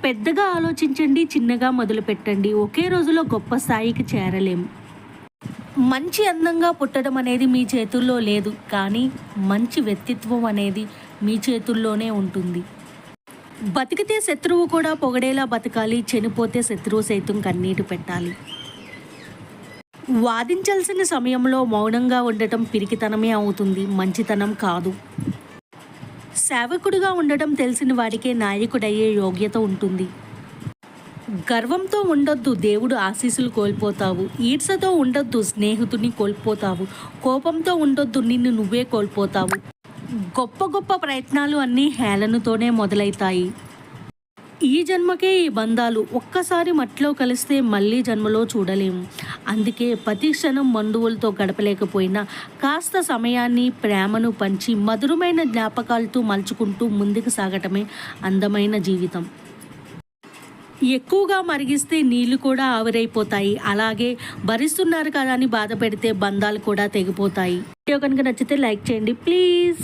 పెద్దగా ఆలోచించండి, చిన్నగా మొదలుపెట్టండి. ఒకే రోజులో గొప్ప స్థాయికి చేరలేం. మంచి అందంగా పుట్టడం అనేది మీ చేతుల్లో లేదు, కానీ మంచి వ్యక్తిత్వం అనేది మీ చేతుల్లోనే ఉంటుంది. బతికితే శత్రువు కూడా పొగడేలా బతకాలి, చనిపోతే శత్రువు సైతం కన్నీటి పెట్టాలి. వాదించాల్సిన సమయంలో మౌనంగా ఉండటం పిరికితనమే అవుతుంది, మంచితనం కాదు. సేవకుడిగా ఉండటం తెలిసిన వాడికే నాయకుడయ్యే యోగ్యత ఉంటుంది. గర్వంతో ఉండొద్దు, దేవుడు ఆశీస్సులు కోల్పోతావు. ఈర్షతో ఉండొద్దు, స్నేహితుడిని కోల్పోతావు. కోపంతో ఉండొద్దు, నిన్ను నువ్వే కోల్పోతావు. గొప్ప గొప్ప ప్రయత్నాలు అన్నీ హేళనతోనే మొదలవుతాయి. ఈ జన్మకే ఈ బంధాలు, ఒక్కసారి మట్టిలో కలిస్తే మళ్ళీ జన్మలో చూడలేము. అందుకే ప్రతి క్షణం బంధువులతో గడపలేకపోయినా కాస్త సమయాన్ని, ప్రేమను పంచి మధురమైన జ్ఞాపకాలతో మలుచుకుంటూ ముందుకు సాగటమే అందమైన జీవితం. ఎక్కువగా మరిగిస్తే నీళ్లు కూడా ఆవిరైపోతాయి. అలాగే భరిస్తున్నారు కదా అని బాధ పెడితే బంధాలు కూడా తెగిపోతాయి. వీడియో కనుక నచ్చితే లైక్ చేయండి ప్లీజ్.